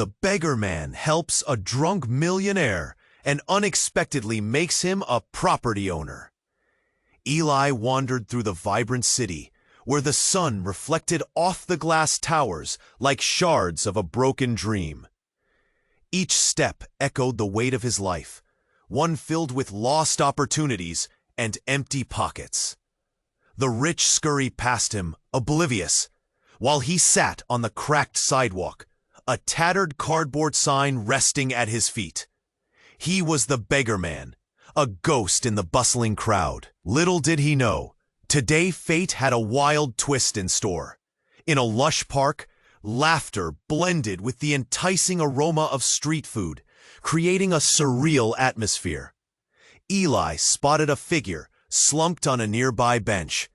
The beggar man helps a drunk millionaire and unexpectedly makes him a property owner. Eli wandered through the vibrant city, where the sun reflected off the glass towers like shards of a broken dream. Each step echoed the weight of his life, one filled with lost opportunities and empty pockets. The rich scurried past him, oblivious, while he sat on the cracked sidewalk, a tattered cardboard sign resting at his feet. He was the beggar man, a ghost in the bustling crowd. Little did he know, today fate had a wild twist in store. In a lush park, laughter blended with the enticing aroma of street food, creating a surreal atmosphere. Eli spotted a figure slumped on a nearby bench,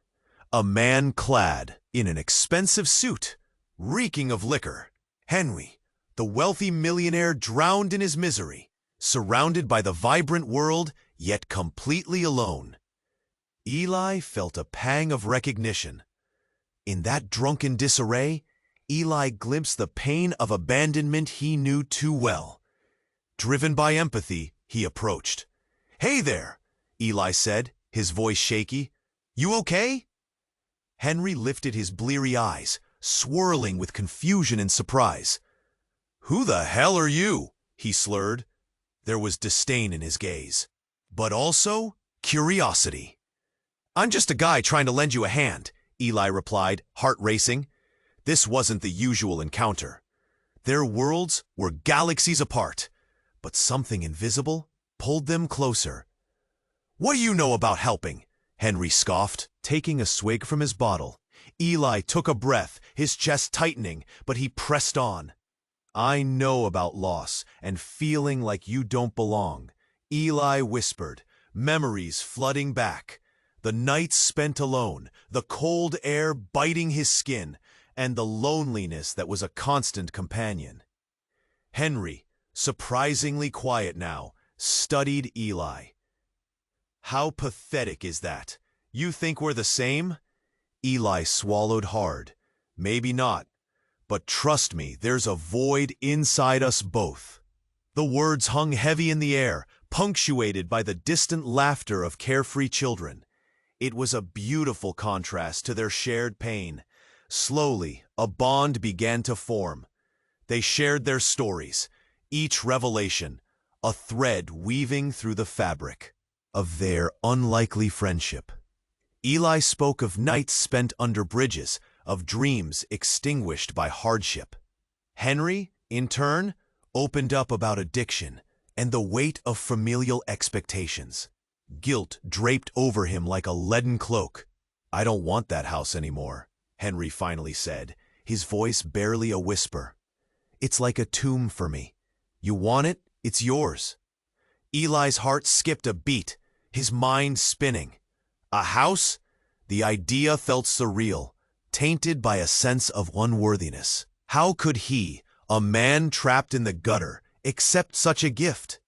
a man clad in an expensive suit, reeking of liquor. Henry, the wealthy millionaire, drowned in his misery, surrounded by the vibrant world, yet completely alone. Eli felt a pang of recognition. In that drunken disarray, Eli glimpsed the pain of abandonment he knew too well. Driven by empathy, he approached. "Hey there," Eli said, his voice shaky. "You okay?" Henry lifted his bleary eyes, swirling with confusion and surprise. "Who the hell are you?" he slurred. There was disdain in his gaze, but also curiosity. "I'm just a guy trying to lend you a hand," Eli replied, heart racing. This wasn't the usual encounter. Their worlds were galaxies apart, but something invisible pulled them closer. "What do you know about helping?" Henry scoffed, taking a swig from his bottle. Eli took a breath, his chest tightening, but he pressed on. "I know about loss and feeling like you don't belong," Eli whispered, memories flooding back. The nights spent alone, the cold air biting his skin, and the loneliness that was a constant companion. Henry, surprisingly quiet now, studied Eli. "How pathetic is that? You think we're the same?" Eli swallowed hard. "Maybe not. But trust me, there's a void inside us both." The words hung heavy in the air, punctuated by the distant laughter of carefree children. It was a beautiful contrast to their shared pain. Slowly, a bond began to form. They shared their stories, each revelation, a thread weaving through the fabric of their unlikely friendship. Eli spoke of nights spent under bridges, of dreams extinguished by hardship. Henry, in turn, opened up about addiction and the weight of familial expectations. Guilt draped over him like a leaden cloak. "I don't want that house anymore," Henry finally said, his voice barely a whisper. "It's like a tomb for me. You want it, it's yours." Eli's heart skipped a beat, his mind spinning. A house? The idea felt surreal, tainted by a sense of unworthiness. How could he, a man trapped in the gutter, accept such a gift?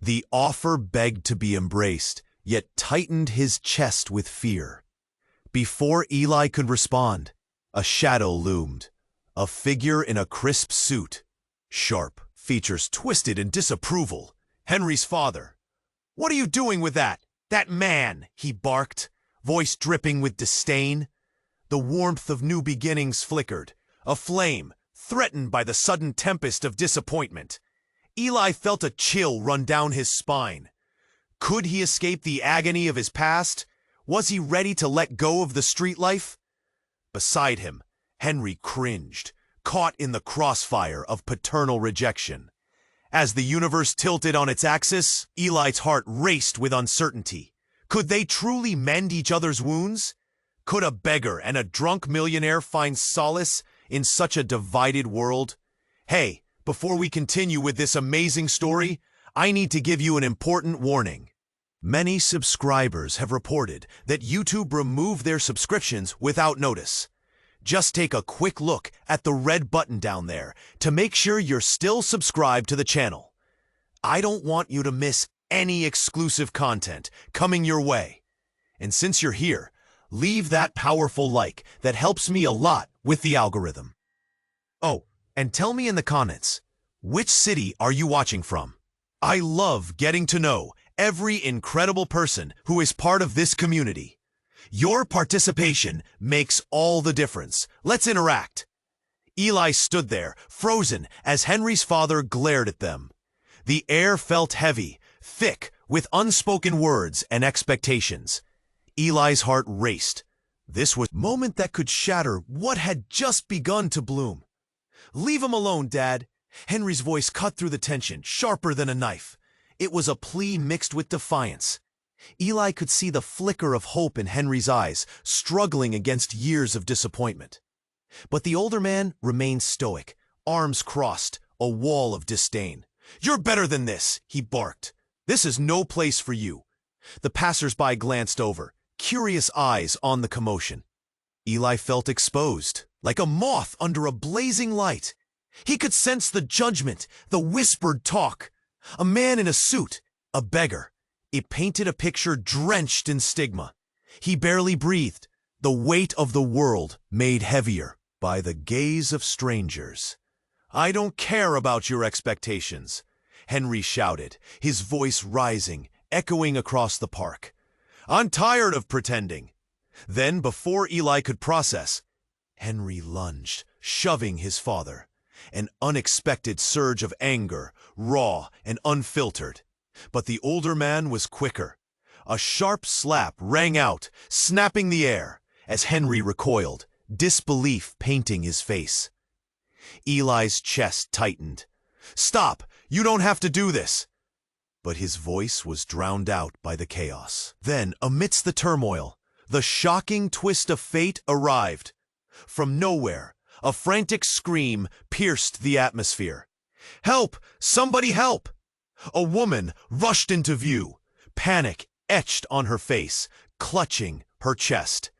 The offer begged to be embraced, yet tightened his chest with fear. Before Eli could respond, a shadow loomed, a figure in a crisp suit, sharp, features twisted in disapproval. Henry's father. "What are you doing with that man?" he barked, voice dripping with disdain. The warmth of new beginnings flickered, a flame threatened by the sudden tempest of disappointment. Eli felt a chill run down his spine. Could he escape the agony of his past? Was he ready to let go of the street life? Beside him, Henry cringed, caught in the crossfire of paternal rejection. As the universe tilted on its axis, Eli's heart raced with uncertainty. Could they truly mend each other's wounds? Could a beggar and a drunk millionaire find solace in such a divided world? Hey, before we continue with this amazing story, I need to give you an important warning. Many subscribers have reported that YouTube removed their subscriptions without notice. Just take a quick look at the red button down there to make sure you're still subscribed to the channel. I don't want you to miss any exclusive content coming your way. And since you're here, leave that powerful like that helps me a lot with the algorithm. Oh, and tell me in the comments, Which city are you watching from? I love getting to know every incredible person who is part of this community. Your participation makes all the difference. Let's interact. Eli stood there, frozen, as Henry's father glared at them. The air felt heavy, thick, with unspoken words and expectations. Eli's heart raced. This was a moment that could shatter what had just begun to bloom. "Leave him alone, Dad." Henry's voice cut through the tension, sharper than a knife. It was a plea mixed with defiance. Eli could see the flicker of hope in Henry's eyes, struggling against years of disappointment. But the older man remained stoic, arms crossed, a wall of disdain. "You're better than this," he barked. "This is no place for you." The passers-by glanced over, curious eyes on the commotion. Eli felt exposed, like a moth under a blazing light. He could sense the judgment, the whispered talk. A man in a suit, a beggar. It painted a picture drenched in stigma. He barely breathed, the weight of the world made heavier by the gaze of strangers. "I don't care about your expectations," Henry shouted, his voice rising, echoing across the park. "I'm tired of pretending." Then, before Eli could process, Henry lunged, shoving his father. An unexpected surge of anger, raw and unfiltered. But the older man was quicker. A sharp slap rang out, snapping the air, as Henry recoiled, disbelief painting his face. Eli's chest tightened. "Stop! You don't have to do this!" But his voice was drowned out by the chaos. Then, amidst the turmoil, the shocking twist of fate arrived. From nowhere, a frantic scream pierced the atmosphere. "Help! Somebody help!" A woman rushed into view, panic etched on her face, clutching her chest.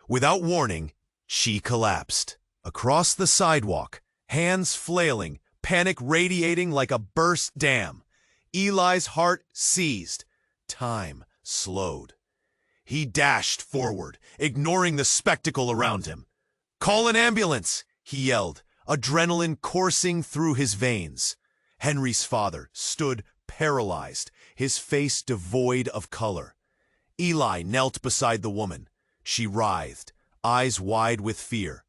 Without warning, she collapsed. Across the sidewalk, hands flailing, panic radiating like a burst dam. Eli's heart seized. Time slowed. He dashed forward, ignoring the spectacle around him. "Call an ambulance!" he yelled, adrenaline coursing through his veins. Henry's father stood paralyzed, his face devoid of color. Eli knelt beside the woman. She writhed, eyes wide with fear.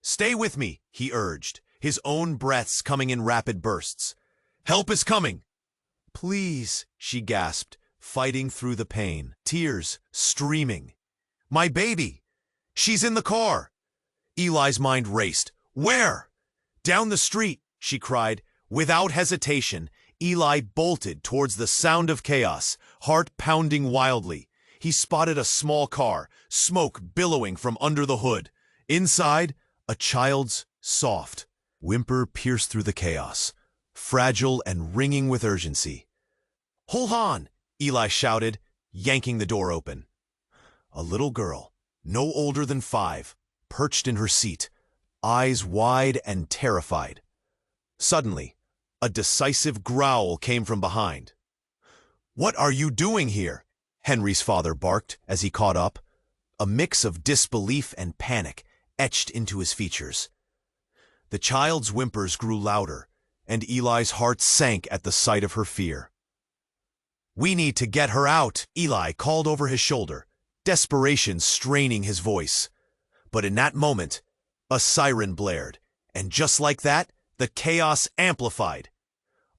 "Stay with me," he urged, his own breaths coming in rapid bursts. "Help is coming." "Please," she gasped, fighting through the pain, tears streaming. "My baby! She's in the car!" Eli's mind raced. "Where?" "Down the street," she cried. Without hesitation, Eli bolted towards the sound of chaos, heart pounding wildly. He spotted a small car, smoke billowing from under the hood. Inside, a child's soft whimper pierced through the chaos, fragile and ringing with urgency. "Hold on!" Eli shouted, yanking the door open. A little girl, no older than 5, perched in her seat, eyes wide and terrified. Suddenly, a decisive growl came from behind. "What are you doing here?" Henry's father barked as he caught up. A mix of disbelief and panic etched into his features. The child's whimpers grew louder, and Eli's heart sank at the sight of her fear. "We need to get her out," Eli called over his shoulder, desperation straining his voice. But in that moment, a siren blared, and just like that, the chaos amplified.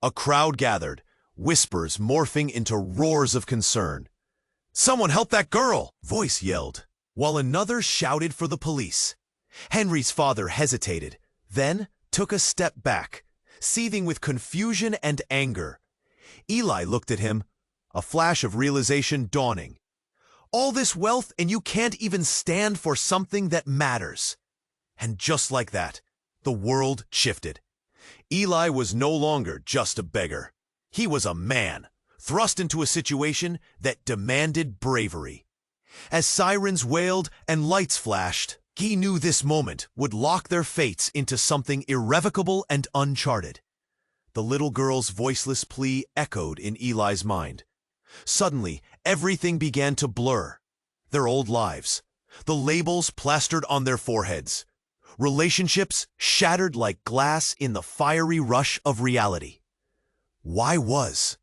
A crowd gathered, whispers morphing into roars of concern. "Someone help that girl!" voice yelled, while another shouted for the police. Henry's father hesitated, then took a step back, seething with confusion and anger. Eli looked at him, a flash of realization dawning. "All this wealth and you can't even stand for something that matters." And just like that, the world shifted. Eli was no longer just a beggar. He was a man, thrust into a situation that demanded bravery. As sirens wailed and lights flashed, he knew this moment would lock their fates into something irrevocable and uncharted. The little girl's voiceless plea echoed in Eli's mind. Suddenly, everything began to blur. Their old lives, the labels plastered on their foreheads, relationships shattered like glass in the fiery rush of reality. Why was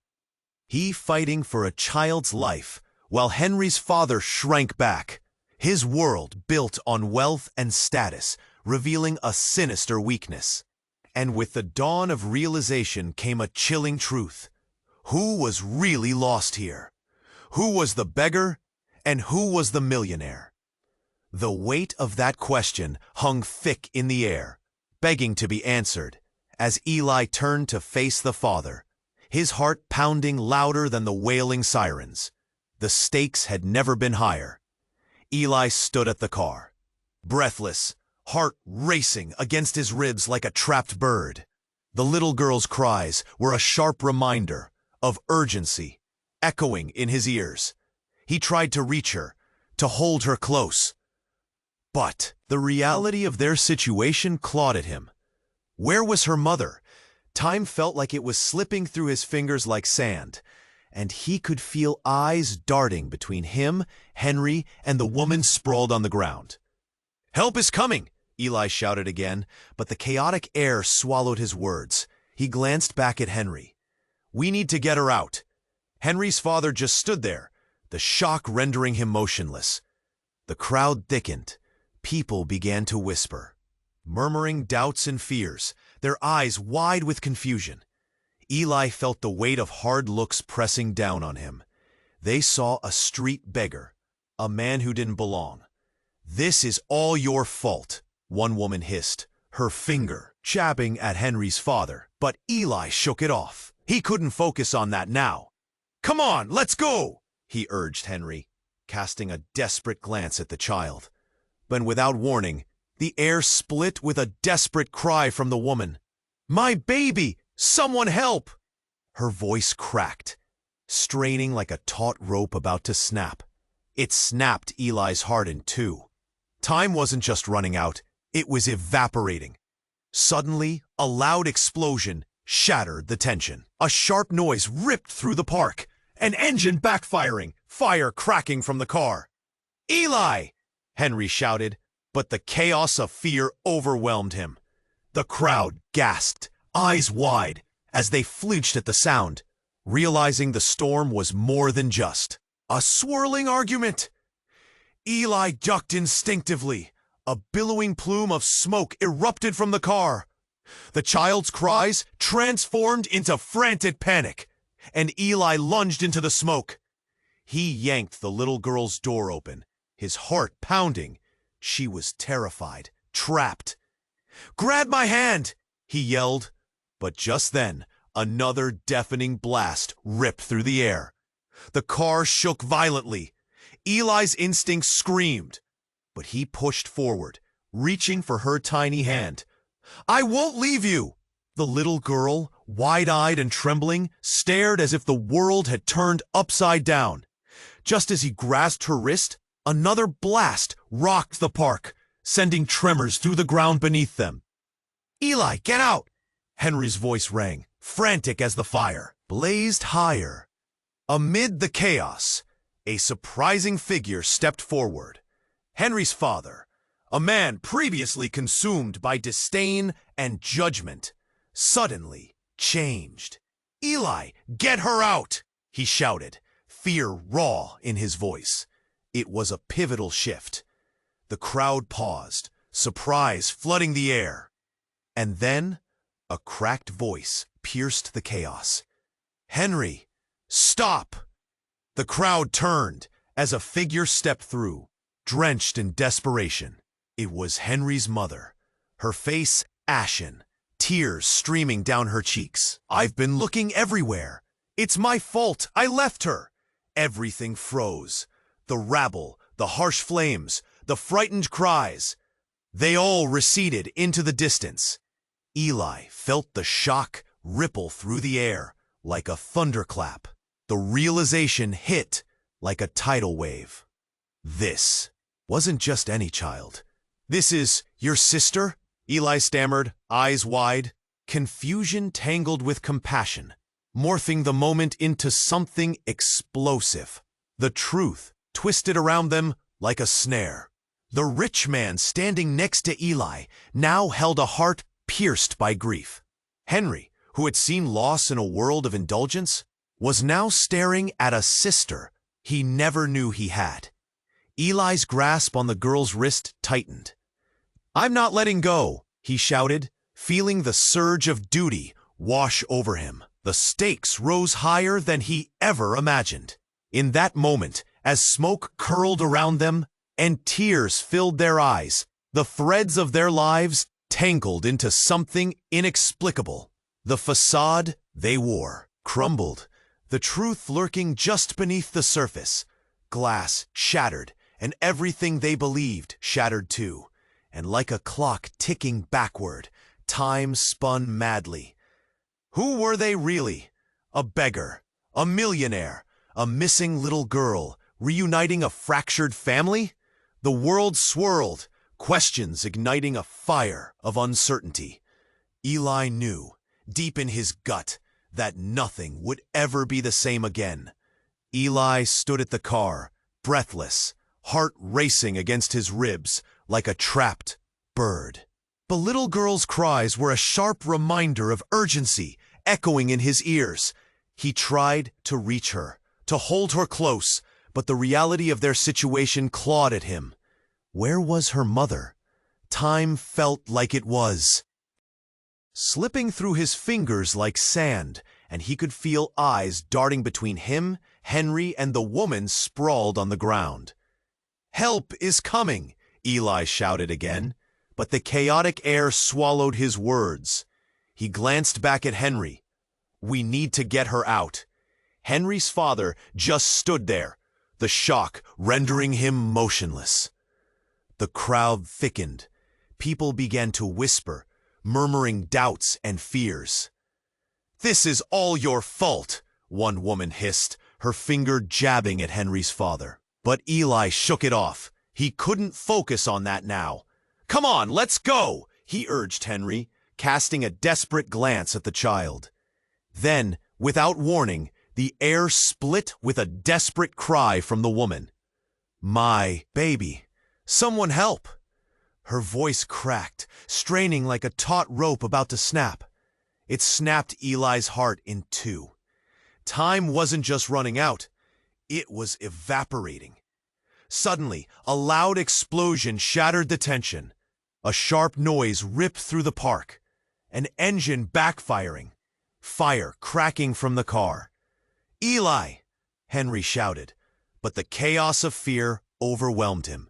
he fighting for a child's life while Henry's father shrank back, his world built on wealth and status, revealing a sinister weakness? And with the dawn of realization came a chilling truth. Who was really lost here? Who was the beggar, and who was the millionaire? The weight of that question hung thick in the air, begging to be answered, as Eli turned to face the father, his heart pounding louder than the wailing sirens. The stakes had never been higher. Eli stood at the car, breathless, heart racing against his ribs like a trapped bird. The little girl's cries were a sharp reminder of urgency, echoing in his ears. He tried to reach her, to hold her close. But the reality of their situation clawed at him. Where was her mother? Time felt like it was slipping through his fingers like sand, and he could feel eyes darting between him, Henry, and the woman sprawled on the ground. "Help is coming!" Eli shouted again, but the chaotic air swallowed his words. He glanced back at Henry. "We need to get her out." Henry's father just stood there, the shock rendering him motionless. The crowd thickened. People began to whisper, murmuring doubts and fears, their eyes wide with confusion. Eli felt the weight of hard looks pressing down on him. They saw a street beggar, a man who didn't belong. "This is all your fault," one woman hissed, her finger jabbing at Henry's father. But Eli shook it off. He couldn't focus on that now. "Come on, let's go," he urged Henry, casting a desperate glance at the child. But without warning, the air split with a desperate cry from the woman. "My baby! Someone help!" Her voice cracked, straining like a taut rope about to snap. It snapped Eli's heart in two. Time wasn't just running out, it was evaporating. Suddenly, a loud explosion shattered the tension. A sharp noise ripped through the park, an engine backfiring, fire cracking from the car. "Eli!" Henry shouted, but the chaos of fear overwhelmed him. The crowd gasped, eyes wide, as they flinched at the sound, realizing the storm was more than just a swirling argument. Eli ducked instinctively. A billowing plume of smoke erupted from the car. The child's cries transformed into frantic panic, and Eli lunged into the smoke. He yanked the little girl's door open, his heart pounding. She was terrified, trapped. "Grab my hand!" he yelled. But just then, another deafening blast ripped through the air. The car shook violently. Eli's instincts screamed, but he pushed forward, reaching for her tiny hand. "I won't leave you!" The little girl, wide-eyed and trembling, stared as if the world had turned upside down. Just as he grasped her wrist, another blast rocked the park, sending tremors through the ground beneath them. "Eli, get out!" Henry's voice rang, frantic as the fire blazed higher. Amid the chaos, a surprising figure stepped forward. Henry's father, a man previously consumed by disdain and judgment, suddenly changed. "Eli, get her out!" he shouted, fear raw in his voice. It was a pivotal shift. The crowd paused, surprise flooding the air. And then, a cracked voice pierced the chaos. "Henry, stop!" The crowd turned as a figure stepped through, drenched in desperation. It was Henry's mother, her face ashen, tears streaming down her cheeks. "I've been looking everywhere. It's my fault. I left her." Everything froze. The rabble, the harsh flames, the frightened cries. They all receded into the distance. Eli felt the shock ripple through the air like a thunderclap. The realization hit like a tidal wave. This wasn't just any child. "This is your sister?" Eli stammered, eyes wide, confusion tangled with compassion, morphing the moment into something explosive. The truth twisted around them like a snare. The rich man standing next to Eli now held a heart pierced by grief. Henry, who had seen loss in a world of indulgence, was now staring at a sister he never knew he had. Eli's grasp on the girl's wrist tightened. "I'm not letting go," he shouted, feeling the surge of duty wash over him. The stakes rose higher than he ever imagined. In that moment, as smoke curled around them and tears filled their eyes, the threads of their lives tangled into something inexplicable. The facade they wore crumbled, the truth lurking just beneath the surface. Glass shattered, and everything they believed shattered too. And like a clock ticking backward, time spun madly. Who were they really? A beggar, a millionaire, a missing little girl, reuniting a fractured family? The world swirled, questions igniting a fire of uncertainty. Eli knew, deep in his gut, that nothing would ever be the same again. Eli stood at the car, breathless, heart racing against his ribs like a trapped bird. The little girl's cries were a sharp reminder of urgency echoing in his ears. He tried to reach her, to hold her close, but the reality of their situation clawed at him. Where was her mother? Time felt like it was slipping through his fingers like sand, and he could feel eyes darting between him, Henry, and the woman sprawled on the ground. "Help is coming," Eli shouted again, but the chaotic air swallowed his words. He glanced back at Henry. "We need to get her out." Henry's father just stood there, the shock rendering him motionless. The crowd thickened. People began to whisper, murmuring doubts and fears. "This is all your fault," one woman hissed, her finger jabbing at Henry's father. But Eli shook it off. He couldn't focus on that now. "Come on, let's go," he urged Henry, casting a desperate glance at the child. Then, without warning, the air split with a desperate cry from the woman. "My baby, someone help!" Her voice cracked, straining like a taut rope about to snap. It snapped Eli's heart in two. Time wasn't just running out, it was evaporating. Suddenly, a loud explosion shattered the tension. A sharp noise ripped through the park. An engine backfiring. Fire cracking from the car. "Eli!" Henry shouted, but the chaos of fear overwhelmed him.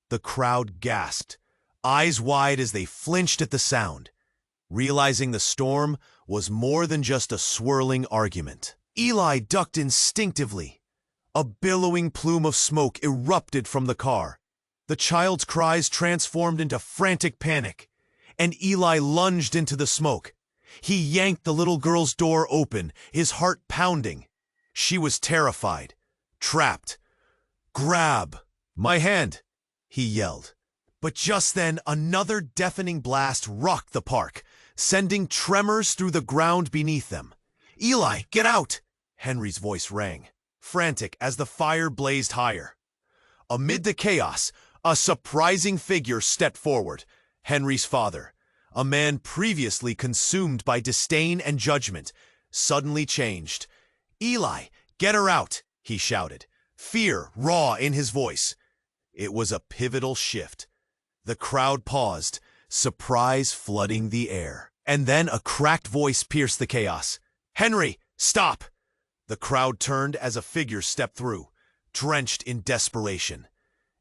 The crowd gasped, eyes wide as they flinched at the sound, realizing the storm was more than just a swirling argument. Eli ducked instinctively. A billowing plume of smoke erupted from the car. The child's cries transformed into frantic panic, and Eli lunged into the smoke. He yanked the little girl's door open, his heart pounding. She was terrified, trapped. "Grab my hand," he yelled. But just then, another deafening blast rocked the park, sending tremors through the ground beneath them. "Eli, get out!" Henry's voice rang, frantic as the fire blazed higher. Amid the chaos, a surprising figure stepped forward, Henry's father. A man previously consumed by disdain and judgment, suddenly changed. "Eli, get her out!" he shouted, fear raw in his voice. It was a pivotal shift. The crowd paused, surprise flooding the air. And then a cracked voice pierced the chaos. "Henry, stop!" The crowd turned as a figure stepped through, drenched in desperation.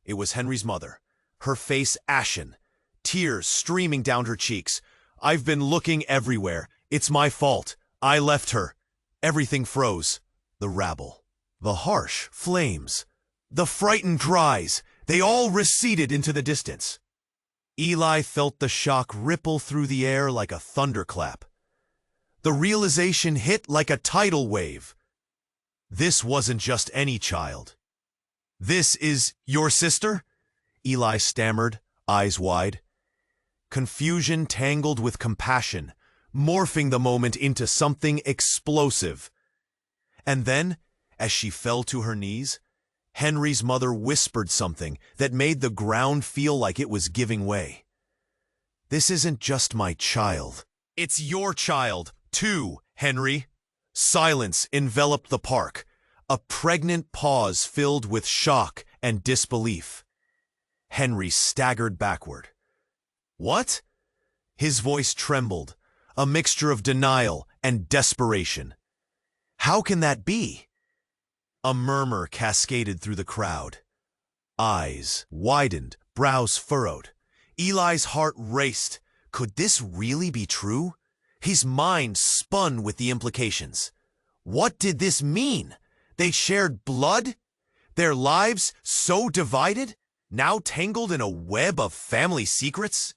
It was Henry's mother, her face ashen, tears streaming down her cheeks. "I've been looking everywhere. It's my fault. I left her." Everything froze. The rabble, the harsh flames, the frightened cries, they all receded into the distance. Eli felt the shock ripple through the air like a thunderclap. The realization hit like a tidal wave. This wasn't just any child. "This is your sister?" Eli stammered, eyes wide. Confusion tangled with compassion, morphing the moment into something explosive. And then, as she fell to her knees, Henry's mother whispered something that made the ground feel like it was giving way. "This isn't just my child. It's your child, too, Henry." Silence enveloped the park, a pregnant pause filled with shock and disbelief. Henry staggered backward. "What?" His voice trembled, a mixture of denial and desperation. "How can that be?" A murmur cascaded through the crowd. Eyes widened, brows furrowed. Eli's heart raced. Could this really be true? His mind spun with the implications. What did this mean? They shared blood? Their lives so divided? Now tangled in a web of family secrets?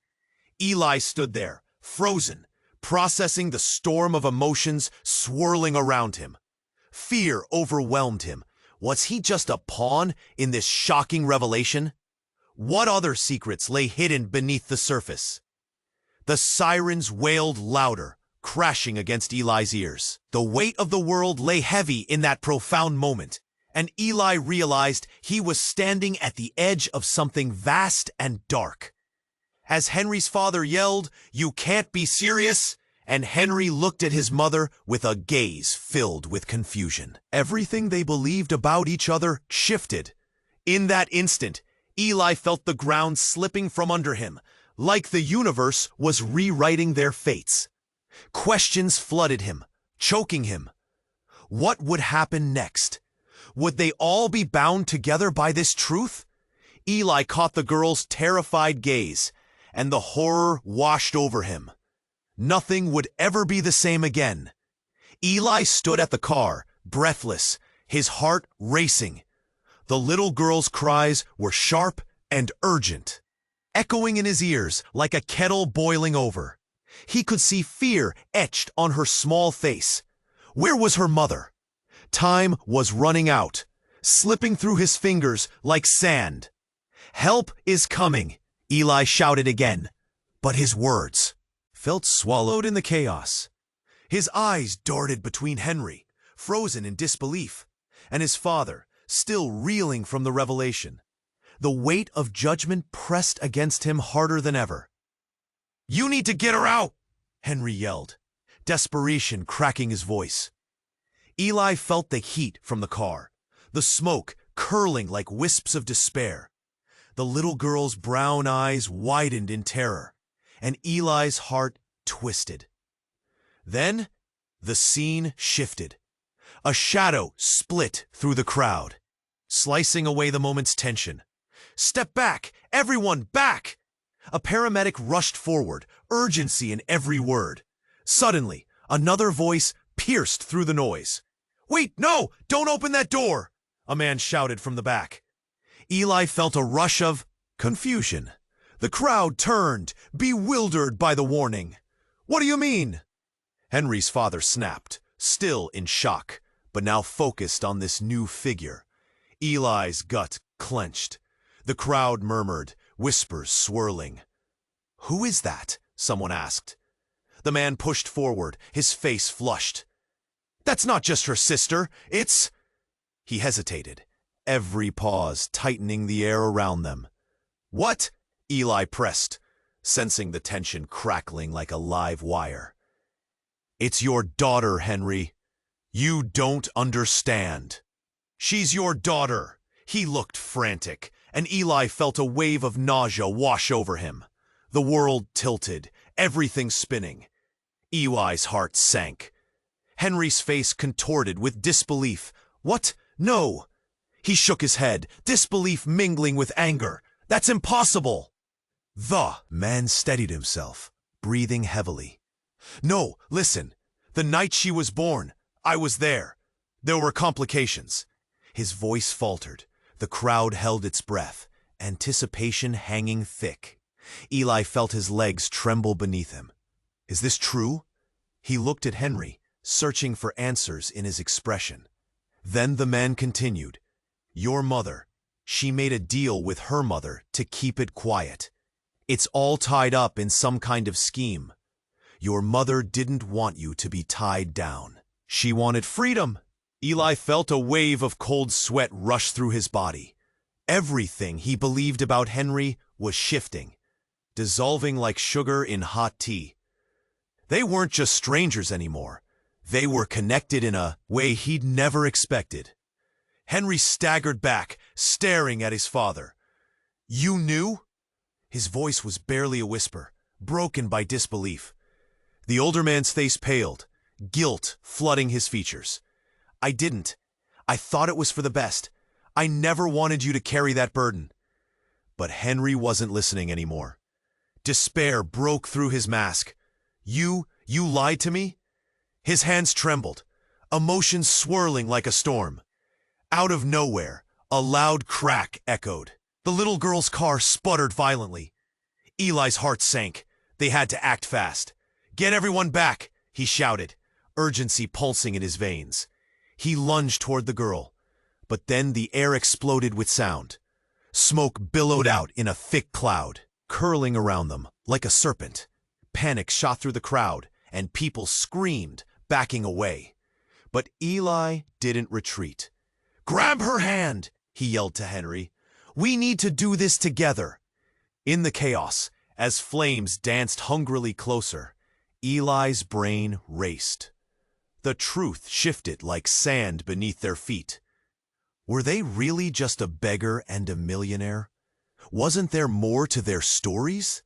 Eli stood there, frozen, processing the storm of emotions swirling around him. Fear overwhelmed him. Was he just a pawn in this shocking revelation? What other secrets lay hidden beneath the surface? The sirens wailed louder, crashing against Eli's ears. The weight of the world lay heavy in that profound moment, and Eli realized he was standing at the edge of something vast and dark. As Henry's father yelled, "You can't be serious!" and Henry looked at his mother with a gaze filled with confusion. Everything they believed about each other shifted. In that instant, Eli felt the ground slipping from under him, like the universe was rewriting their fates. Questions flooded him, choking him. What would happen next? Would they all be bound together by this truth? Eli caught the girl's terrified gaze, and the horror washed over him. Nothing would ever be the same again. Eli stood at the car, breathless, his heart racing. The little girl's cries were sharp and urgent, echoing in his ears like a kettle boiling over. He could see fear etched on her small face. Where was her mother? Time was running out, slipping through his fingers like sand. "Help is coming," Eli shouted again, but his words felt swallowed in the chaos. His eyes darted between Henry, frozen in disbelief, and his father, still reeling from the revelation. The weight of judgment pressed against him harder than ever. "You need to get her out!" Henry yelled, desperation cracking his voice. Eli felt the heat from the car, the smoke curling like wisps of despair. The little girl's brown eyes widened in terror, and Eli's heart twisted. Then, the scene shifted. A shadow split through the crowd, slicing away the moment's tension. "Step back! Everyone back!" A paramedic rushed forward, urgency in every word. Suddenly, another voice pierced through the noise. "Wait, no! Don't open that door!" a man shouted from the back. Eli felt a rush of confusion. The crowd turned, bewildered by the warning. "What do you mean?" Henry's father snapped, still in shock, but now focused on this new figure. Eli's gut clenched. The crowd murmured, whispers swirling. "Who is that?" someone asked. The man pushed forward, his face flushed. "That's not just her sister, it's—" He hesitated, every pause tightening the air around them. "What?" Eli pressed, sensing the tension crackling like a live wire. "It's your daughter, Henry. You don't understand. She's your daughter." He looked frantic, and Eli felt a wave of nausea wash over him. The world tilted, everything spinning. Eli's heart sank. Henry's face contorted with disbelief. "What? No!" He shook his head, disbelief mingling with anger. "That's impossible!" The man steadied himself, breathing heavily. "No, listen. The night she was born, I was there. There were complications." His voice faltered. The crowd held its breath, anticipation hanging thick. Eli felt his legs tremble beneath him. "Is this true?" He looked at Henry, searching for answers in his expression. Then the man continued. "Your mother, she made a deal with her mother to keep it quiet. It's all tied up in some kind of scheme. Your mother didn't want you to be tied down. She wanted freedom. Eli felt a wave of cold sweat rush through his body. Everything he believed about Henry was shifting, dissolving like sugar in hot tea. They weren't just strangers anymore. They were connected in a way he'd never expected. Henry staggered back, staring at his father. "You knew?" His voice was barely a whisper, broken by disbelief. The older man's face paled, guilt flooding his features. "I didn't. I thought it was for the best. I never wanted you to carry that burden." But Henry wasn't listening anymore. Despair broke through his mask. You lied to me?" His hands trembled, emotions swirling like a storm. Out of nowhere, a loud crack echoed. The little girl's car sputtered violently. Eli's heart sank. They had to act fast. "Get everyone back," he shouted, urgency pulsing in his veins. He lunged toward the girl, but then the air exploded with sound. Smoke billowed out in a thick cloud, curling around them like a serpent. Panic shot through the crowd, and people screamed, backing away. But Eli didn't retreat. "Grab her hand," he yelled to Henry. "We need to do this together." In the chaos, as flames danced hungrily closer, Eli's brain raced. The truth shifted like sand beneath their feet. Were they really just a beggar and a millionaire? Wasn't there more to their stories?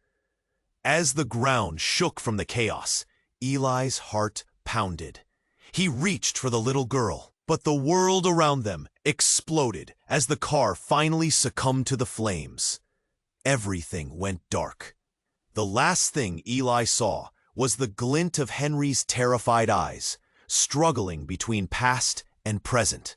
As the ground shook from the chaos, Eli's heart pounded. He reached for the little girl, but the world around them exploded as the car finally succumbed to the flames. Everything went dark. The last thing Eli saw was the glint of Henry's terrified eyes, struggling between past and present.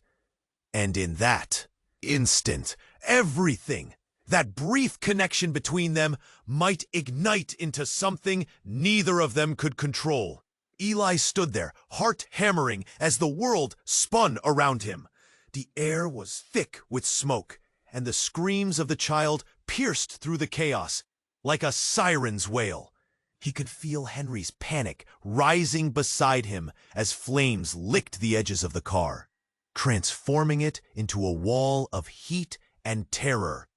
And in that instant, everything, that brief connection between them, might ignite into something neither of them could control. Eli stood there, heart hammering, as the world spun around him. The air was thick with smoke, and the screams of the child pierced through the chaos like a siren's wail. He could feel Henry's panic rising beside him as flames licked the edges of the car, transforming it into a wall of heat and terror.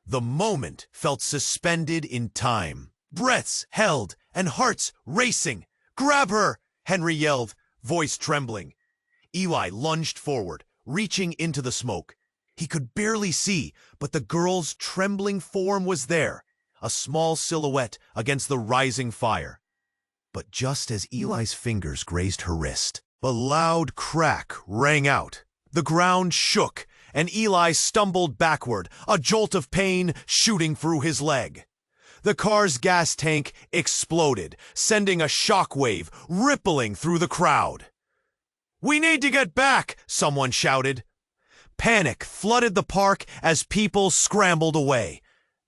The moment felt suspended in time, breaths held and hearts racing. "Grab her!" Henry yelled, voice trembling. Eli lunged forward, reaching into the smoke. He could barely see, but the girl's trembling form was there, a small silhouette against the rising fire. But just as Eli's fingers grazed her wrist, a loud crack rang out. The ground shook, and Eli stumbled backward, a jolt of pain shooting through his leg. The car's gas tank exploded, sending a shockwave rippling through the crowd. "We need to get back!" someone shouted. Panic flooded the park as people scrambled away,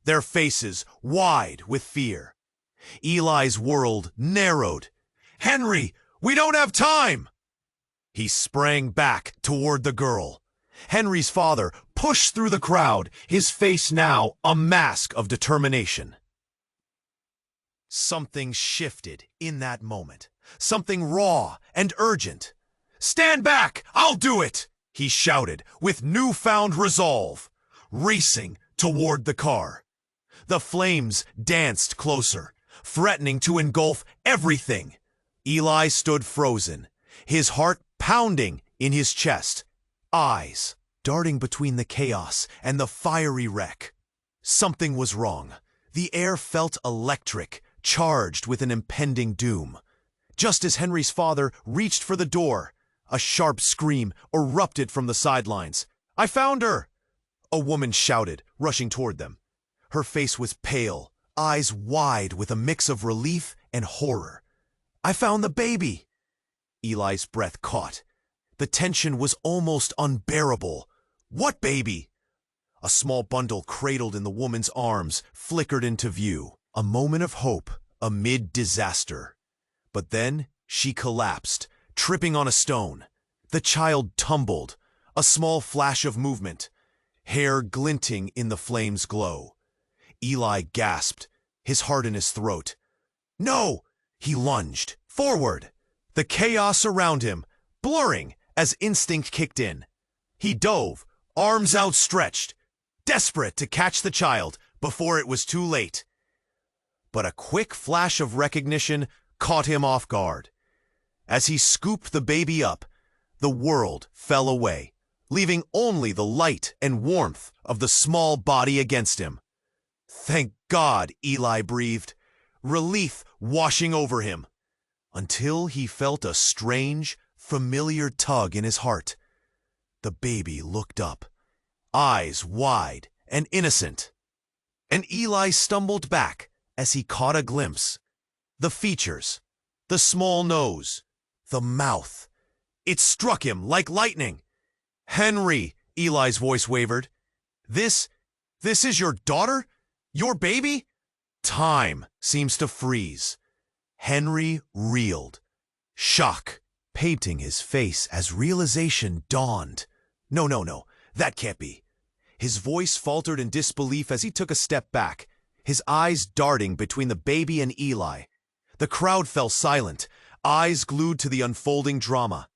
their faces wide with fear. Eli's world narrowed. "Henry, we don't have time!" He sprang back toward the girl. Henry's father pushed through the crowd, his face now a mask of determination. Something shifted in that moment, something raw and urgent. "Stand back! I'll do it!" he shouted with newfound resolve, racing toward the car. The flames danced closer, threatening to engulf everything. Eli stood frozen, his heart pounding in his chest, eyes darting between the chaos and the fiery wreck. Something was wrong. The air felt electric, charged with an impending doom. Just as Henry's father reached for the door, a sharp scream erupted from the sidelines. "I found her!" a woman shouted, rushing toward them. Her face was pale, eyes wide with a mix of relief and horror. "I found the baby!" Eli's breath caught. The tension was almost unbearable. "What baby?" A small bundle cradled in the woman's arms flickered into view, a moment of hope amid disaster. But then she collapsed, tripping on a stone. The child tumbled, a small flash of movement, hair glinting in the flame's glow. Eli gasped, his heart in his throat. "No!" He lunged forward, the chaos around him blurring as instinct kicked in. He dove, arms outstretched, desperate to catch the child before it was too late. But a quick flash of recognition caught him off guard. As he scooped the baby up, the world fell away, leaving only the light and warmth of the small body against him. "Thank God," Eli breathed, relief washing over him, until he felt a strange, familiar tug in his heart. The baby looked up, eyes wide and innocent, and Eli stumbled back as he caught a glimpse. The features, the small nose, the mouth. It struck him like lightning. "Henry," Eli's voice wavered. This is your daughter? Your baby?" Time seems to freeze. Henry reeled, shock painting his face as realization dawned. No, that can't be. His voice faltered in disbelief as he took a step back, his eyes darting between the baby and Eli. The crowd fell silent, eyes glued to the unfolding drama.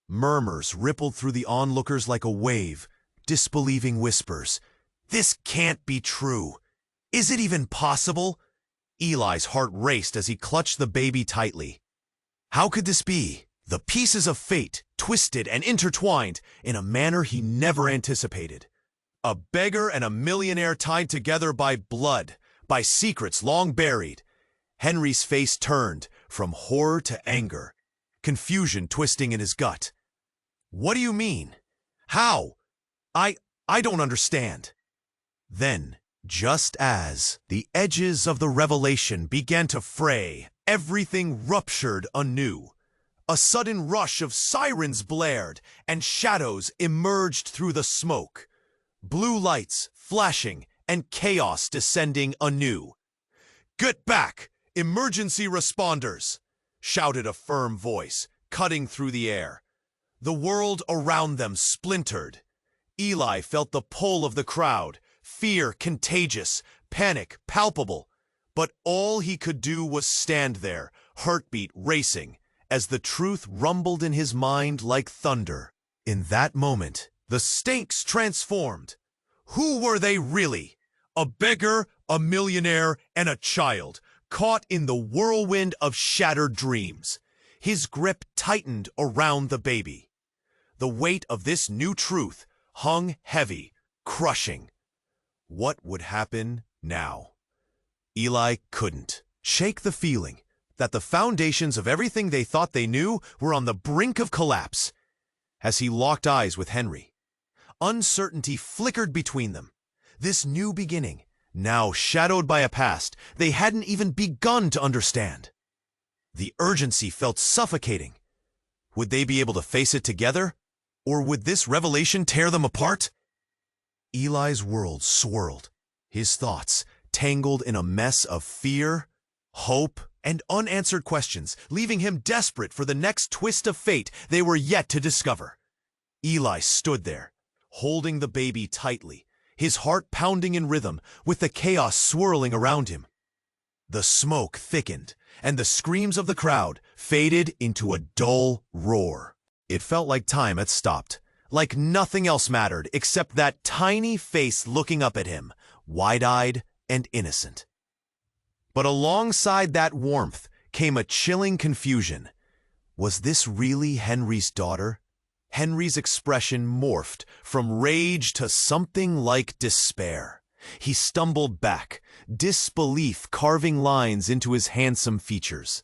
Murmurs rippled through the onlookers like a wave, disbelieving whispers. "This can't be true. Is it even possible?" Eli's heart raced as he clutched the baby tightly. How could this be? The pieces of fate twisted and intertwined in a manner he never anticipated. A beggar and a millionaire tied together by blood, by secrets long buried. Henry's face turned from horror to anger, confusion twisting in his gut. "What do you mean? How? I don't understand." Then, just as the edges of the revelation began to fray, everything ruptured anew. A sudden rush of sirens blared, and shadows emerged through the smoke. Blue lights flashing and chaos descending anew. "Get back, emergency responders!" shouted a firm voice, cutting through the air. The world around them splintered. Eli felt the pull of the crowd, fear contagious, panic palpable. But all he could do was stand there, heartbeat racing, as the truth rumbled in his mind like thunder. In that moment, the stakes transformed. Who were they really? A beggar, a millionaire, and a child, caught in the whirlwind of shattered dreams. His grip tightened around the baby. The weight of this new truth hung heavy, crushing. What would happen now? Eli couldn't shake the feeling that the foundations of everything they thought they knew were on the brink of collapse. As he locked eyes with Henry, uncertainty flickered between them. This new beginning, now shadowed by a past they hadn't even begun to understand. The urgency felt suffocating. Would they be able to face it together? Or would this revelation tear them apart? Eli's world swirled, his thoughts tangled in a mess of fear, hope, and unanswered questions, leaving him desperate for the next twist of fate they were yet to discover. Eli stood there, holding the baby tightly, his heart pounding in rhythm with the chaos swirling around him. The smoke thickened, and the screams of the crowd faded into a dull roar. It felt like time had stopped, like nothing else mattered except that tiny face looking up at him, wide-eyed and innocent. But alongside that warmth came a chilling confusion. Was this really Henry's daughter? Henry's expression morphed from rage to something like despair. He stumbled back, disbelief carving lines into his handsome features.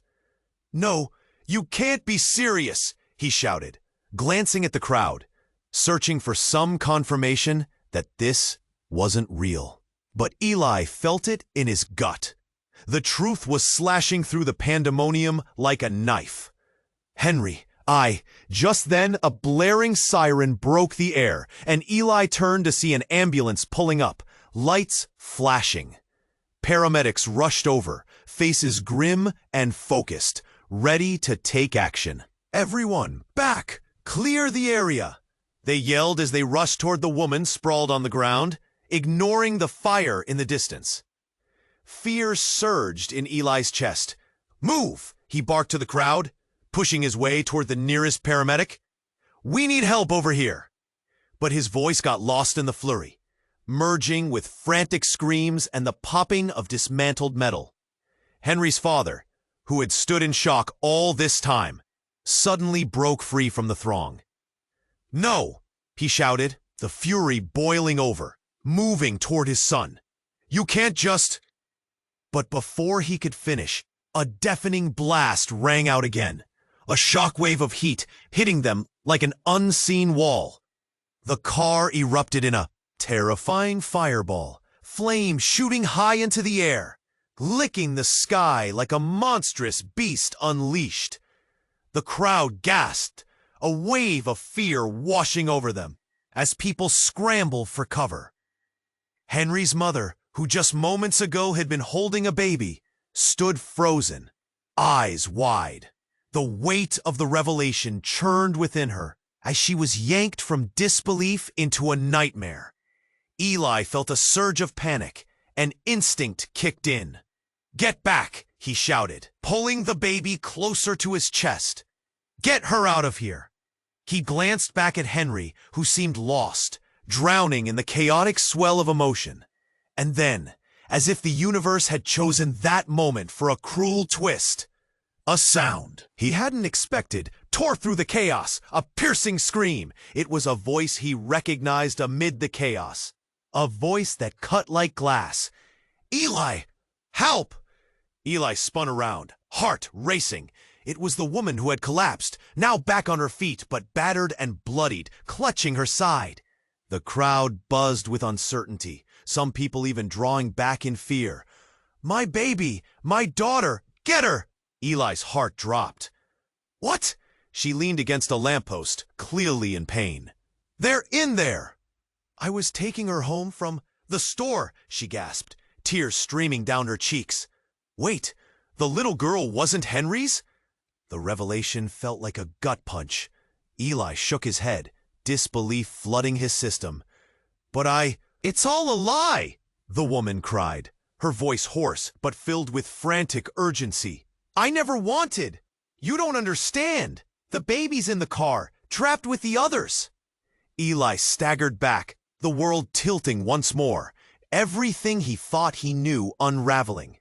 "No, you can't be serious!" he shouted, glancing at the crowd, searching for some confirmation that this wasn't real. But Eli felt it in his gut. The truth was slashing through the pandemonium like a knife. "Henry, Just then, a blaring siren broke the air, and Eli turned to see an ambulance pulling up, lights flashing. Paramedics rushed over, faces grim and focused, ready to take action. "Everyone, back! Clear the area!" they yelled as they rushed toward the woman sprawled on the ground, ignoring the fire in the distance. Fear surged in Eli's chest. "Move!" he barked to the crowd, pushing his way toward the nearest paramedic. We need help over here. But his voice got lost in the flurry, merging with frantic screams and the popping of dismantled metal. Henry's father, who had stood in shock all this time, suddenly broke free from the throng. "No!" he shouted, the fury boiling over, moving toward his son. "You can't just—" But before he could finish, a deafening blast rang out again, a shockwave of heat hitting them like an unseen wall. The car erupted in a terrifying fireball, flame shooting high into the air, licking the sky like a monstrous beast unleashed. The crowd gasped, a wave of fear washing over them as people scramble for cover. Henry's mother, who just moments ago had been holding a baby, stood frozen, eyes wide. The weight of the revelation churned within her as she was yanked from disbelief into a nightmare. Eli felt a surge of panic, and instinct kicked in. "Get back!" he shouted, pulling the baby closer to his chest. "Get her out of here!" He glanced back at Henry, who seemed lost, drowning in the chaotic swell of emotion. And then, as if the universe had chosen that moment for a cruel twist, a sound he hadn't expected tore through the chaos, a piercing scream. It was a voice he recognized amid the chaos, a voice that cut like glass. "Eli! Help!" Eli spun around, heart racing. It was the woman who had collapsed, now back on her feet, but battered and bloodied, clutching her side. The crowd buzzed with uncertainty, some people even drawing back in fear. "My baby! My daughter! Get her!" Eli's heart dropped. "What?" She leaned against a lamppost, clearly in pain. "They're in there!" "I was taking her home from the store," she gasped, tears streaming down her cheeks. "Wait, the little girl wasn't Henry's?" The revelation felt like a gut punch. Eli shook his head, disbelief flooding his system. "But it's all a lie!" the woman cried, her voice hoarse but filled with frantic urgency. "I never wanted! You don't understand! The baby's in the car, trapped with the others!" Eli staggered back, the world tilting once more, everything he thought he knew unraveling.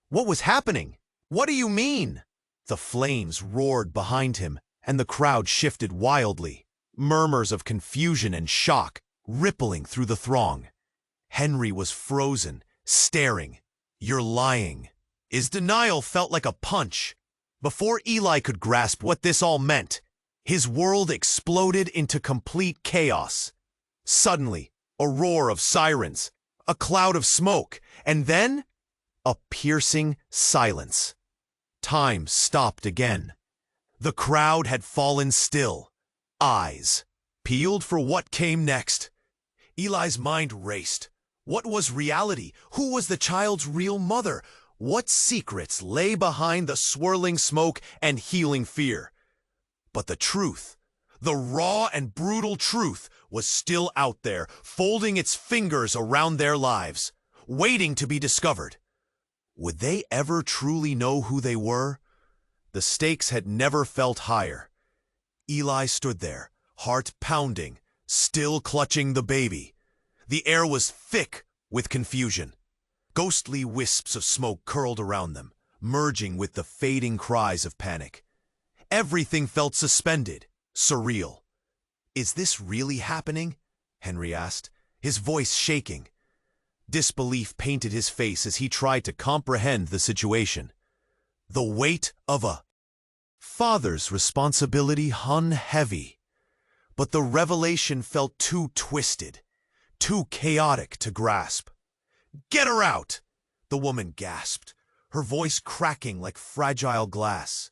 What was happening? "What do you mean?" The flames roared behind him, and the crowd shifted wildly, murmurs of confusion and shock rippling through the throng. Henry was frozen, staring. "You're lying." His denial felt like a punch. Before Eli could grasp what this all meant, his world exploded into complete chaos. Suddenly, a roar of sirens, a cloud of smoke, and then a piercing silence. Time stopped again. The crowd had fallen still, eyes peeled for what came next. Eli's mind raced. What was reality? Who was the child's real mother? What secrets lay behind the swirling smoke and healing fear? But the truth, the raw and brutal truth, was still out there, folding its fingers around their lives, waiting to be discovered. Would they ever truly know who they were? The stakes had never felt higher. Eli stood there, heart pounding, still clutching the baby. The air was thick with confusion. Ghostly wisps of smoke curled around them, merging with the fading cries of panic. Everything felt suspended, surreal. "Is this really happening?" Henry asked, his voice shaking. Disbelief painted his face as he tried to comprehend the situation. The weight of a father's responsibility hung heavy, but the revelation felt too twisted, too chaotic to grasp. "Get her out!" the woman gasped, her voice cracking like fragile glass.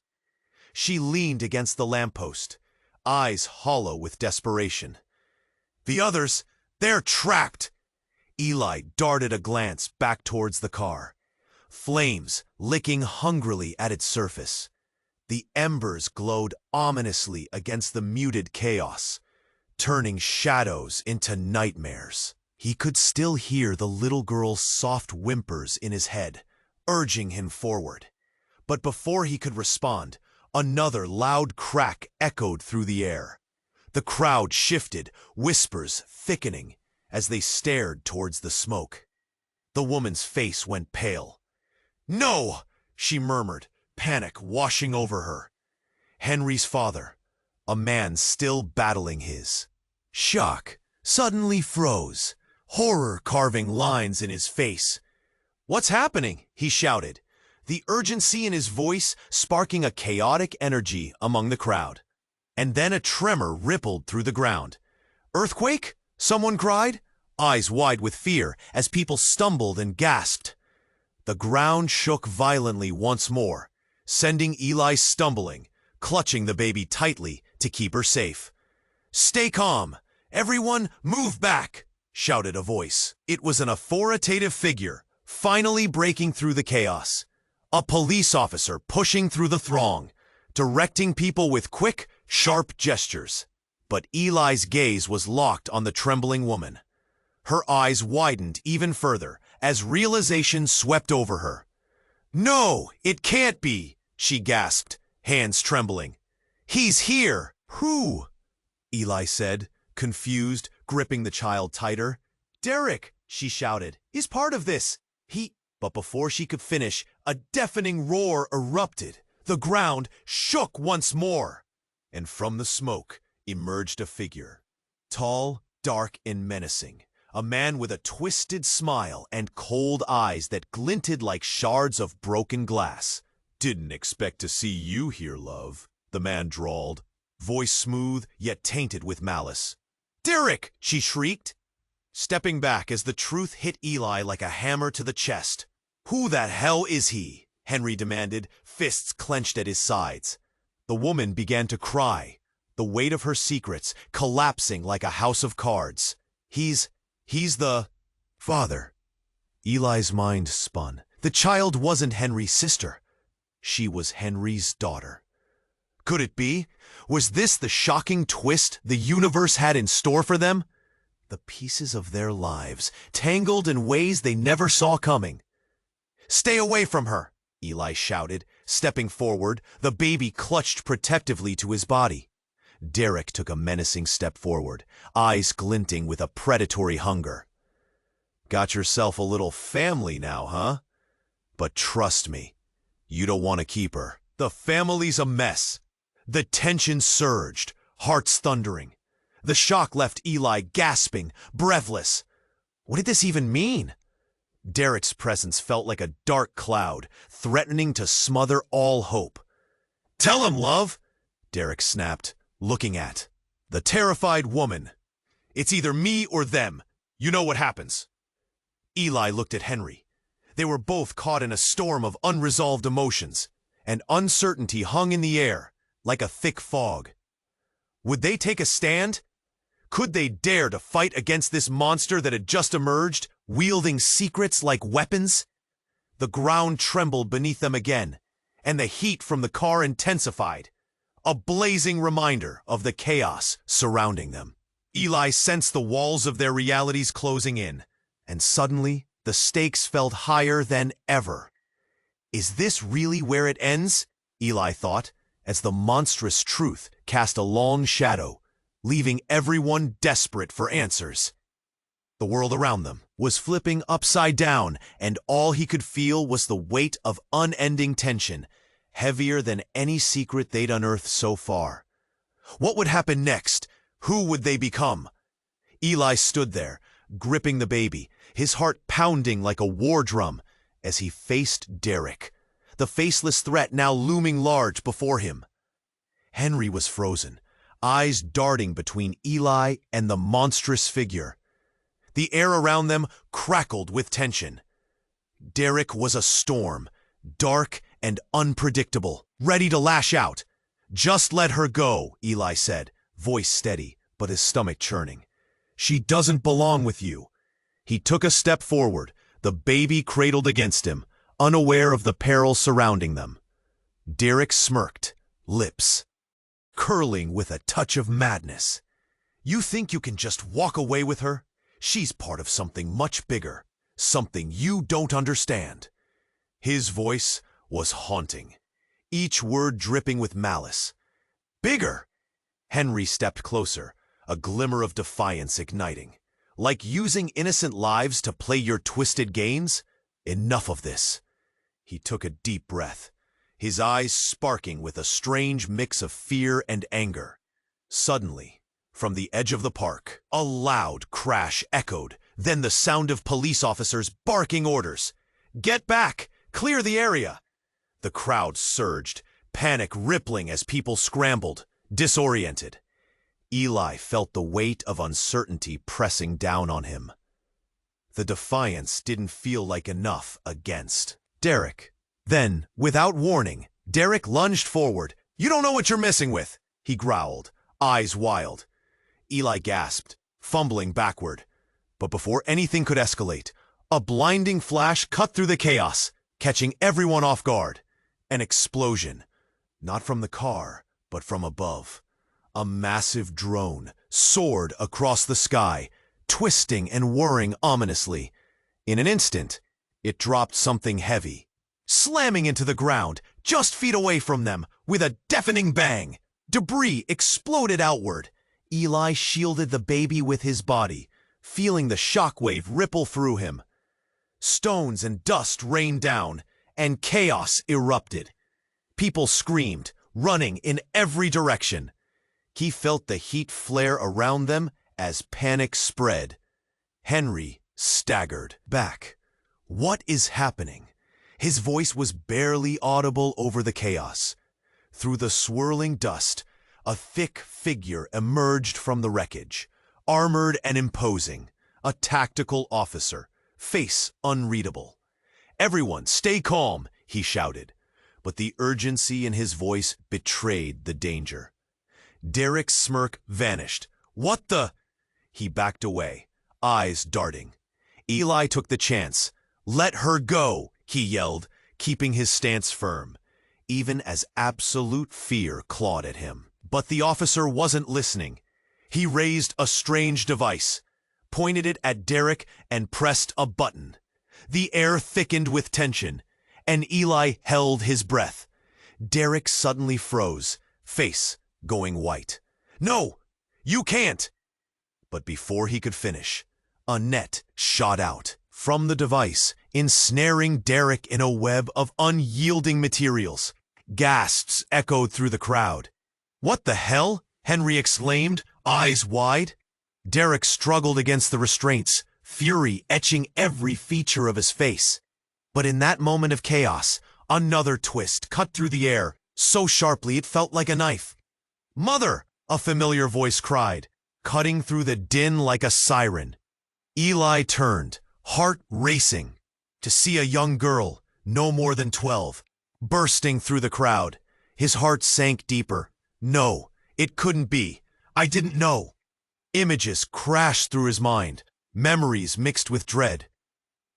She leaned against the lamppost, eyes hollow with desperation. "The others, they're trapped!" Eli darted a glance back towards the car, flames licking hungrily at its surface. The embers glowed ominously against the muted chaos, turning shadows into nightmares. He could still hear the little girl's soft whimpers in his head, urging him forward. But before he could respond, another loud crack echoed through the air. The crowd shifted, whispers thickening as they stared towards the smoke. The woman's face went pale. "No!" she murmured, panic washing over her. Henry's father, a man still battling his shock, suddenly froze, horror carving lines in his face. "What's happening?" he shouted, the urgency in his voice sparking a chaotic energy among the crowd. And then a tremor rippled through the ground. "Earthquake?" someone cried, eyes wide with fear as people stumbled and gasped. The ground shook violently once more, sending Eli stumbling, clutching the baby tightly to keep her safe. "Stay calm! Everyone, move back!" shouted a voice. It was an authoritative figure, finally breaking through the chaos. A police officer pushing through the throng, directing people with quick, sharp gestures. But Eli's gaze was locked on the trembling woman. Her eyes widened even further as realization swept over her. "No, it can't be," she gasped, hands trembling. "He's here!" "Who?" Eli said, confused, gripping the child tighter. "Derek," she shouted, "is part of this. But before she could finish, a deafening roar erupted. The ground shook once more. And from the smoke emerged a figure. Tall, dark, and menacing. A man with a twisted smile and cold eyes that glinted like shards of broken glass. "Didn't expect to see you here, love," the man drawled, voice smooth yet tainted with malice. "Derek!" she shrieked, stepping back as the truth hit Eli like a hammer to the chest. "Who the hell is he?" Henry demanded, fists clenched at his sides. The woman began to cry, the weight of her secrets collapsing like a house of cards. He's the father." Eli's mind spun. The child wasn't Henry's sister. She was Henry's daughter. Could it be? Was this the shocking twist the universe had in store for them? The pieces of their lives, tangled in ways they never saw coming. "Stay away from her," Eli shouted, stepping forward, the baby clutched protectively to his body. Derek took a menacing step forward, eyes glinting with a predatory hunger. "Got yourself a little family now, huh? But trust me, you don't want to keep her. The family's a mess." The tension surged, hearts thundering. The shock left Eli gasping, breathless. What did this even mean? Derek's presence felt like a dark cloud, threatening to smother all hope. "Tell him, love," Derek snapped, looking at the terrified woman. "It's either me or them. You know what happens." Eli looked at Henry. They were both caught in a storm of unresolved emotions, and uncertainty hung in the air like a thick fog. Would they take a stand? Could they dare to fight against this monster that had just emerged, wielding secrets like weapons? The ground trembled beneath them again, and the heat from the car intensified, a blazing reminder of the chaos surrounding them. Eli sensed the walls of their realities closing in, and suddenly the stakes felt higher than ever. Is this really where it ends? Eli thought, as the monstrous truth cast a long shadow, leaving everyone desperate for answers. The world around them was flipping upside down, and all he could feel was the weight of unending tension, heavier than any secret they'd unearthed so far. What would happen next? Who would they become? Eli stood there, gripping the baby, his heart pounding like a war drum, as he faced Derek, the faceless threat now looming large before him. Henry was frozen, eyes darting between Eli and the monstrous figure. The air around them crackled with tension. Derek was a storm, dark and unpredictable, ready to lash out. "Just let her go," Eli said, voice steady, but his stomach churning. "She doesn't belong with you." He took a step forward, the baby cradled against him, unaware of the peril surrounding them. Derek smirked, lips curling with a touch of madness. "You think you can just walk away with her? She's part of something much bigger, something you don't understand." His voice was haunting, each word dripping with malice. "Bigger? Henry stepped closer, a glimmer of defiance igniting. Like using innocent lives to play your twisted games? Enough of this. He took a deep breath, his eyes sparking with a strange mix of fear and anger. Suddenly, from the edge of the park, a loud crash echoed, then the sound of police officers barking orders. "Get back! Clear the area!" The crowd surged, panic rippling as people scrambled, disoriented. Eli felt the weight of uncertainty pressing down on him. The defiance didn't feel like enough against Derek. Then, without warning, Derek lunged forward. "You don't know what you're messing with," he growled, eyes wild. Eli gasped, fumbling backward. But before anything could escalate, a blinding flash cut through the chaos, catching everyone off guard. An explosion, not from the car, but from above. A massive drone soared across the sky, twisting and whirring ominously. In an instant, it dropped something heavy, slamming into the ground just feet away from them with a deafening bang. Debris exploded outward. Eli shielded the baby with his body, feeling the shockwave ripple through him. Stones and dust rained down, and chaos erupted. People screamed, running in every direction. He felt the heat flare around them as panic spread. Henry staggered back. What is happening? His voice was barely audible over the chaos. Through the swirling dust, a thick figure emerged from the wreckage, armored and imposing, a tactical officer, face unreadable. "Everyone, stay calm," he shouted, but the urgency in his voice betrayed the danger. Derek's smirk vanished. "What the?" He backed away, eyes darting. Eli took the chance. "Let her go," he yelled, keeping his stance firm, even as absolute fear clawed at him. But the officer wasn't listening. He raised a strange device, pointed it at Derek, and pressed a button. The air thickened with tension, and Eli held his breath. Derek suddenly froze, face going white. "No, you can't!" But before he could finish, a net shot out from the device, ensnaring Derek in a web of unyielding materials. Gasps echoed through the crowd. "What the hell?" Henry exclaimed, eyes wide. Derek struggled against the restraints, fury etching every feature of his face. But in that moment of chaos, another twist cut through the air, so sharply it felt like a knife. "Mother!" a familiar voice cried, cutting through the din like a siren. Eli turned, heart racing, to see a young girl, no more than 12, bursting through the crowd. His heart sank deeper. No, it couldn't be. I didn't know. Images crashed through his mind, memories mixed with dread.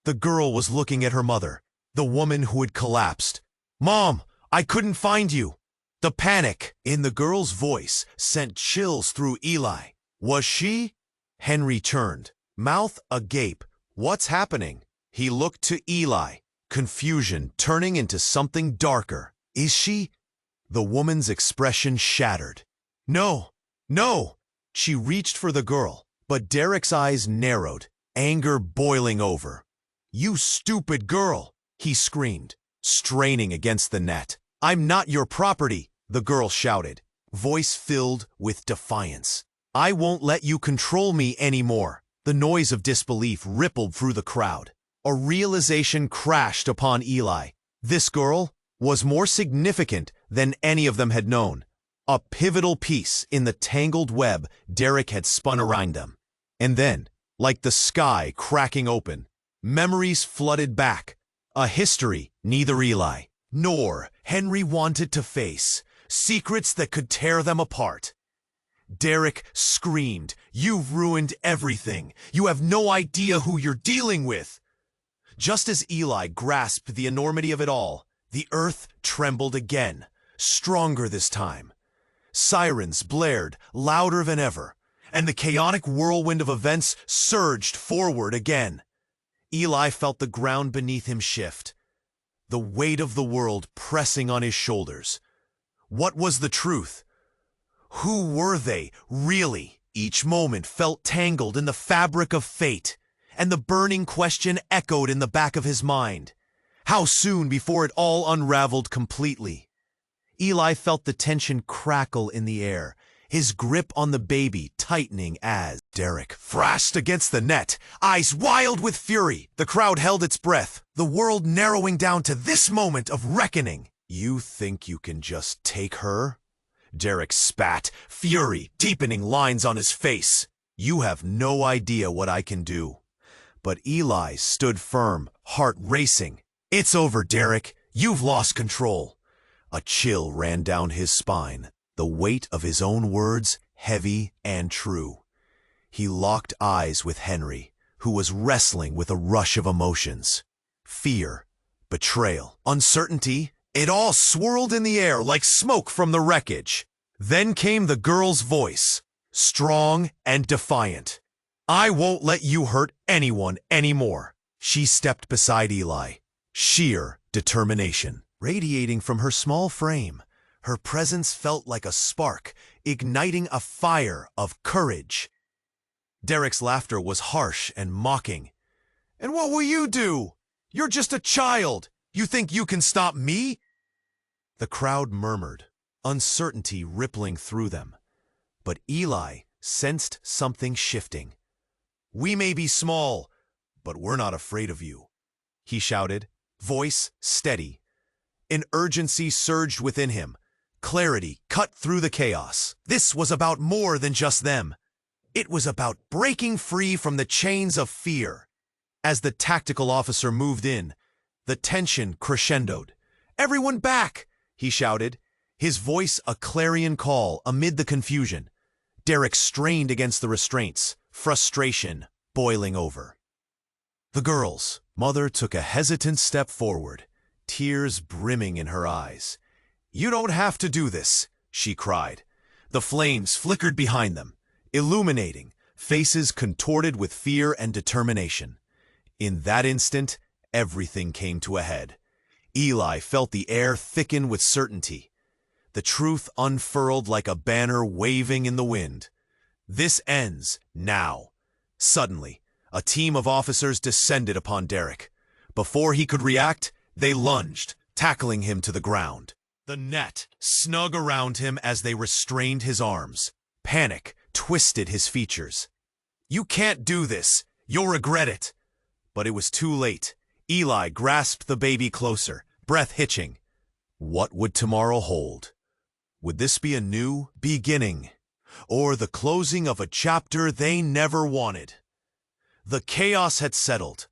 The girl was looking at her mother, the woman who had collapsed. "Mom, I couldn't find you." The panic in the girl's voice sent chills through Eli. "Was she?" Henry turned, mouth agape. "What's happening?" He looked to Eli, confusion turning into something darker. "Is she?" The woman's expression shattered. "No, no." She reached for the girl, but Derek's eyes narrowed, anger boiling over. "You stupid girl," he screamed, straining against the net. "I'm not your property," the girl shouted, voice filled with defiance. "I won't let you control me anymore." The noise of disbelief rippled through the crowd. A realization crashed upon Eli. This girl was more significant than any of them had known. A pivotal piece in the tangled web Derek had spun around them. And then, like the sky cracking open, memories flooded back. A history neither Eli nor Henry wanted to face. Secrets that could tear them apart. Derek screamed, "You've ruined everything. You have no idea who you're dealing with." Just as Eli grasped the enormity of it all, the earth trembled again, stronger this time. Sirens blared louder than ever, and the chaotic whirlwind of events surged forward again. Eli felt the ground beneath him shift, the weight of the world pressing on his shoulders. What was the truth? Who were they, really? Each moment felt tangled in the fabric of fate, and the burning question echoed in the back of his mind. How soon before it all unraveled completely? Eli felt the tension crackle in the air, his grip on the baby tightening as Derek thrashed against the net, eyes wild with fury. The crowd held its breath, the world narrowing down to this moment of reckoning. You think you can just take her? Derek spat, fury deepening lines on his face. You have no idea what I can do. But Eli stood firm, heart racing. It's over, Derek. You've lost control. A chill ran down his spine, the weight of his own words heavy and true. He locked eyes with Henry, who was wrestling with a rush of emotions. Fear, betrayal, uncertainty, it all swirled in the air like smoke from the wreckage. Then came the girl's voice, strong and defiant. I won't let you hurt anyone anymore. She stepped beside Eli, sheer determination radiating from her small frame. Her presence felt like a spark, igniting a fire of courage. Derek's laughter was harsh and mocking. And what will you do? You're just a child. You think you can stop me? The crowd murmured, uncertainty rippling through them. But Eli sensed something shifting. We may be small, but we're not afraid of you, he shouted, voice steady. An urgency surged within him. Clarity cut through the chaos. This was about more than just them. It was about breaking free from the chains of fear. As the tactical officer moved in, the tension crescendoed. Everyone back, he shouted, his voice a clarion call amid the confusion. Derek strained against the restraints, frustration boiling over. The girl's mother took a hesitant step forward, tears brimming in her eyes. You don't have to do this, she cried. The flames flickered behind them, illuminating, faces contorted with fear and determination. In that instant, everything came to a head. Eli felt the air thicken with certainty. The truth unfurled like a banner waving in the wind. This ends now. Suddenly, a team of officers descended upon Derek. Before he could react, they lunged, tackling him to the ground. The net snug around him as they restrained his arms. Panic twisted his features. You can't do this. You'll regret it. But it was too late. Eli grasped the baby closer, breath hitching. What would tomorrow hold? Would this be a new beginning, or the closing of a chapter they never wanted? The chaos had settled,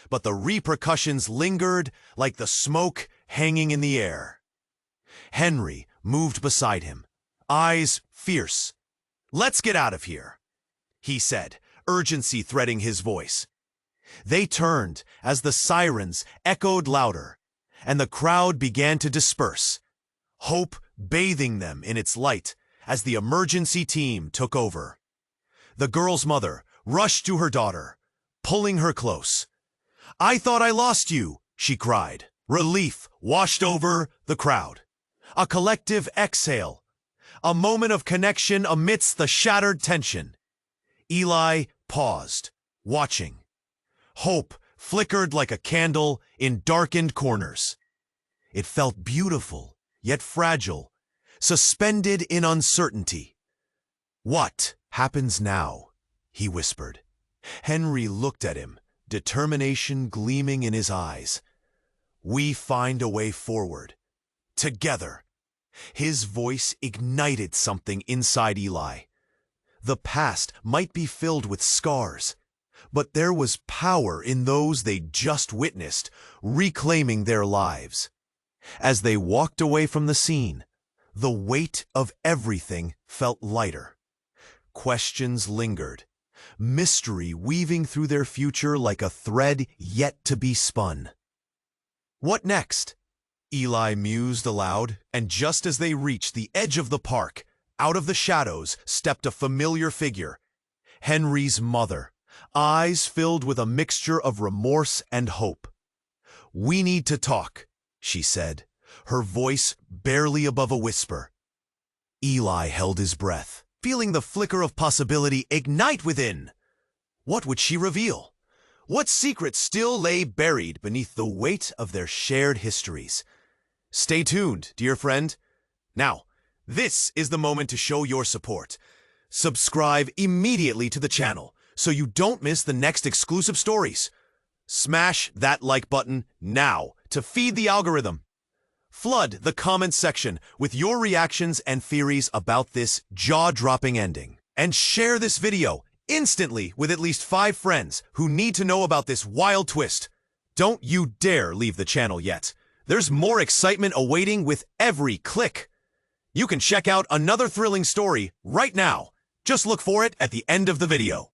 but the repercussions lingered like the smoke hanging in the air. Henry moved beside him, eyes fierce. Let's get out of here, he said, urgency threading his voice. They turned as the sirens echoed louder, and the crowd began to disperse, hope bathing them in its light as the emergency team took over. The girl's mother rushed to her daughter, pulling her close. I thought I lost you, she cried. Relief washed over the crowd. A collective exhale, a moment of connection amidst the shattered tension. Eli paused, watching. Hope flickered like a candle in darkened corners. It felt beautiful, yet fragile, suspended in uncertainty. What happens now? He whispered. Henry looked at him, determination gleaming in his eyes. We find a way forward. Together. His voice ignited something inside Eli. The past might be filled with scars, but there was power in those they'd just witnessed, reclaiming their lives. As they walked away from the scene, the weight of everything felt lighter. Questions lingered, mystery weaving through their future like a thread yet to be spun. What next? Eli mused aloud, and just as they reached the edge of the park, out of the shadows stepped a familiar figure, Henry's mother, eyes filled with a mixture of remorse and hope. We need to talk, she said, her voice barely above a whisper. Eli held his breath, feeling the flicker of possibility ignite within. What would she reveal? What secrets still lay buried beneath the weight of their shared histories? Stay tuned, dear friend. Now, this is the moment to show your support. Subscribe immediately to the channel so you don't miss the next exclusive stories. Smash that like button now to feed the algorithm. Flood the comments section with your reactions and theories about this jaw-dropping ending. And share this video instantly with at least 5 friends who need to know about this wild twist. Don't you dare leave the channel yet. There's more excitement awaiting with every click. You can check out another thrilling story right now. Just look for it at the end of the video.